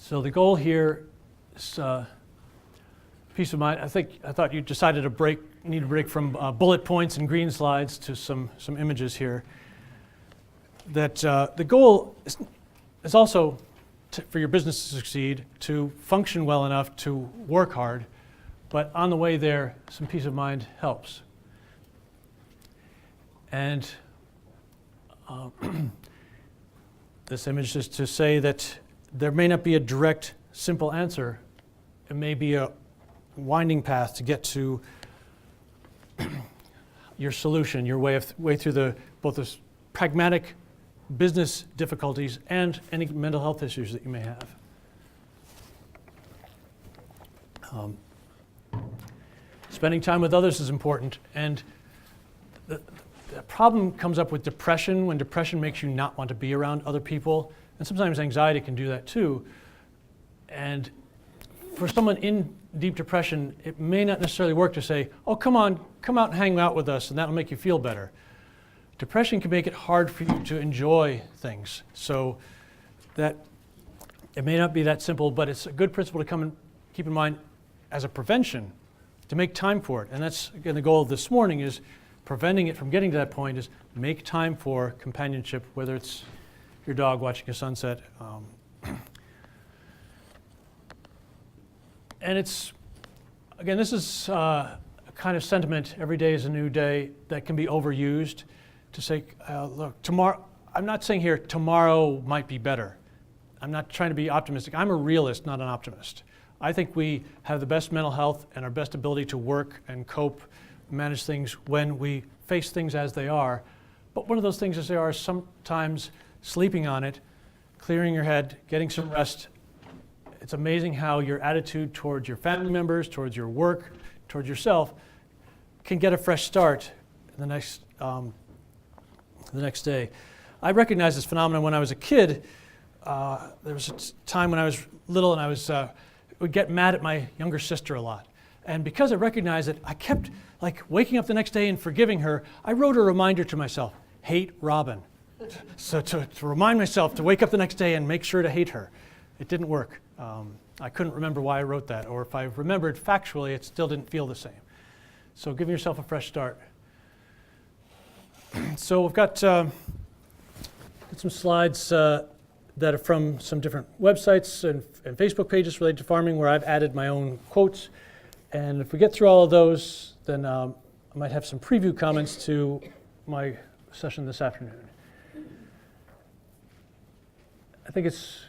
So the goal here is peace of mind. I thought you decided to need a break from bullet points and green slides to some images here. That the goal is also for your business to succeed, to function well enough to work hard, but on the way there, some peace of mind helps. And this image is to say that there may not be a direct, simple answer. It may be a winding path to get to your solution, your way through both the pragmatic business difficulties and any mental health issues that you may have. Spending time with others is important, and the problem comes up with depression, when depression makes you not want to be around other people, and sometimes anxiety can do that too. And for someone in deep depression, it may not necessarily work to say, oh, come on, come out and hang out with us, and that'll make you feel better. Depression can make it hard for you to enjoy things. So that it may not be that simple, but it's a good principle to come and keep in mind as a prevention, to make time for it. And that's, again, the goal of this morning is preventing it from getting to that point is make time for companionship, whether it's your dog watching a sunset. And it's, again, this is a kind of sentiment, every day is a new day, that can be overused to say, look, tomorrow, I'm not saying here tomorrow might be better. I'm not trying to be optimistic. I'm a realist, not an optimist. I think we have the best mental health and our best ability to work and cope, manage things when we face things as they are. But one of those things as they are is sometimes sleeping on it, clearing your head, getting some rest. It's amazing how your attitude towards your family members, towards your work, towards yourself can get a fresh start the next day. I recognized this phenomenon when I was a kid. There was a time when I was little and I would get mad at my younger sister a lot. And because I recognized that I kept waking up the next day and forgiving her, I wrote a reminder to myself, hate Robin. So to remind myself to wake up the next day and make sure to hate her. It didn't work. I couldn't remember why I wrote that, or if I remembered factually, it still didn't feel the same. So giving yourself a fresh start. So we've got some slides that are from some different websites and Facebook pages related to farming where I've added my own quotes. And if we get through all of those, then I might have some preview comments to my session this afternoon. I think it's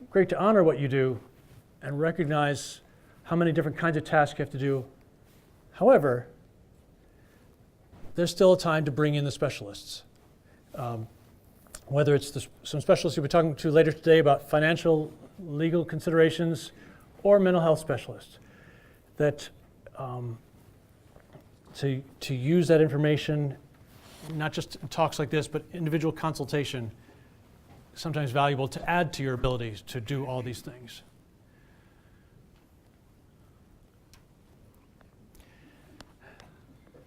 great to honor what you do and recognize how many different kinds of tasks you have to do. However, there's still a time to bring in the specialists. Whether it's some specialists you'll be talking to later today about financial, legal considerations, or mental health specialists, that to use that information, not just in talks like this, but individual consultation, sometimes valuable to add to your abilities to do all these things.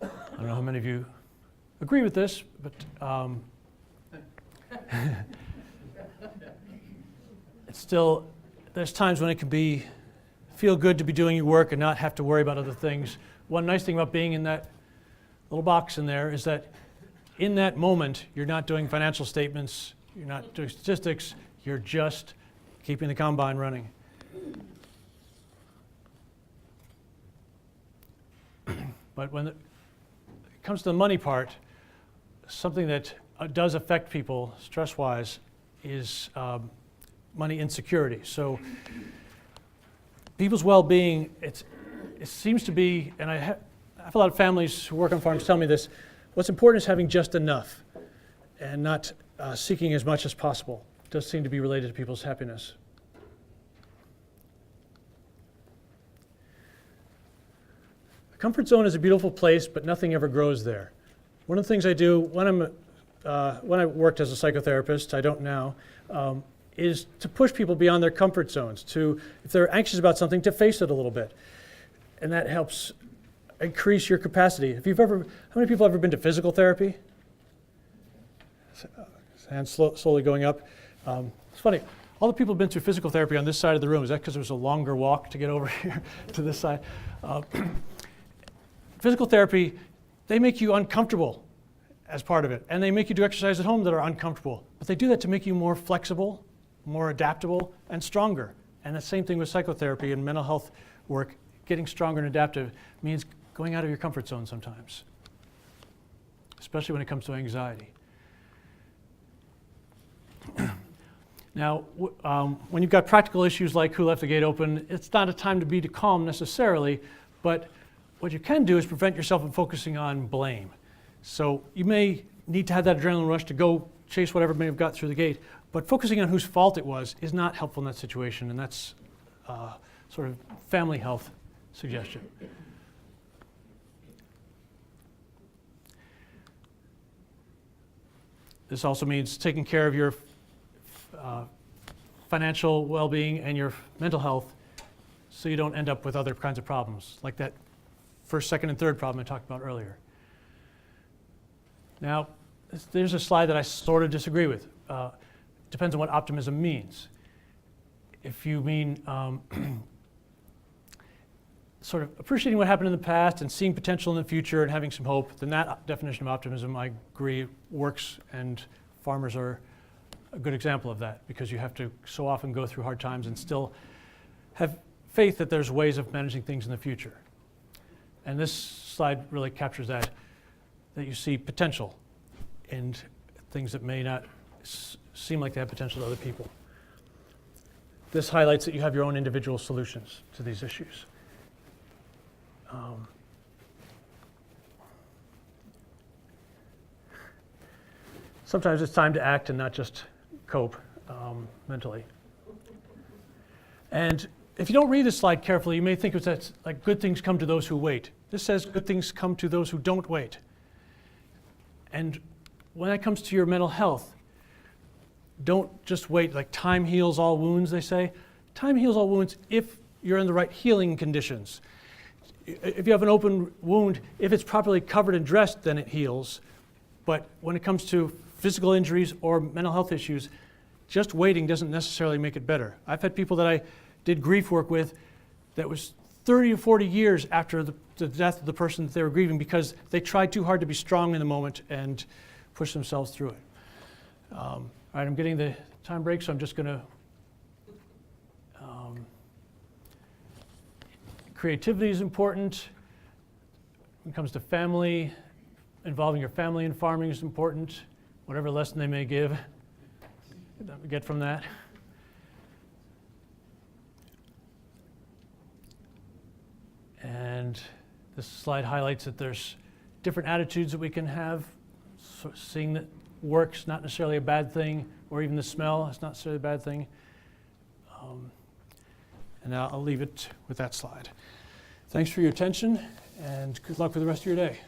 I don't know how many of you agree with this, but it's still, there's times when it can feel good to be doing your work and not have to worry about other things. One nice thing about being in that little box in there is that in that moment, you're not doing financial statements, you're not doing statistics, you're just keeping the combine running. But when it comes to the money part, something that does affect people stress-wise is money insecurity. So people's well-being, it seems to be, and I have a lot of families who work on farms tell me this, what's important is having just enough and not seeking as much as possible. It does seem to be related to people's happiness. A comfort zone is a beautiful place, but nothing ever grows there. One of the things I do when I worked as a psychotherapist, I don't now, is to push people beyond their comfort zones, to, if they're anxious about something, to face it a little bit. And that helps increase your capacity. How many people have ever been to physical therapy? Hands slowly going up. It's funny, All the people who've been through physical therapy on this side of the room, is that because there was a longer walk to get over here to this side? Physical therapy, they make you uncomfortable as part of it, and they make you do exercises at home that are uncomfortable. But they do that to make you more flexible, more adaptable, and stronger. And the same thing with psychotherapy and mental health work. Getting stronger and adaptive means going out of your comfort zone sometimes, especially when it comes to anxiety. Now, when you've got practical issues like who left the gate open, it's not a time to be too calm necessarily, but what you can do is prevent yourself from focusing on blame. So you may need to have that adrenaline rush to go chase whatever may have got through the gate, but focusing on whose fault it was is not helpful in that situation, and that's sort of family health suggestion. This also means taking care of your financial well-being and your mental health so you don't end up with other kinds of problems, like that first, second, and third problem I talked about earlier. Now, there's a slide that I sort of disagree with. Depends on what optimism means. If you mean sort of appreciating what happened in the past and seeing potential in the future and having some hope, then that definition of optimism, I agree, works, and farmers are a good example of that, because you have to so often go through hard times and still have faith that there's ways of managing things in the future. And this slide really captures that you see potential in things that may not seem like they have potential to other people. This highlights that you have your own individual solutions to these issues. Sometimes it's time to act and not just cope mentally. And if you don't read this slide carefully, you may think it's like good things come to those who wait. This says good things come to those who don't wait. And when that comes to your mental health, don't just wait. Like time heals all wounds, they say. Time heals all wounds if you're in the right healing conditions. If you have an open wound, if it's properly covered and dressed, then it heals. But when it comes to physical injuries or mental health issues, just waiting doesn't necessarily make it better. I've had people that I did grief work with that was 30 or 40 years after the death of the person that they were grieving, because they tried too hard to be strong in the moment and push themselves through it. All right, I'm getting the time break, so I'm just going to creativity is important. When it comes to family, involving your family in farming is important. Whatever lesson they may give, get from that. And this slide highlights that there's different attitudes that we can have. So seeing that work's not necessarily a bad thing, or even the smell is not necessarily a bad thing. And I'll leave it with that slide. Thanks for your attention, and good luck with the rest of your day.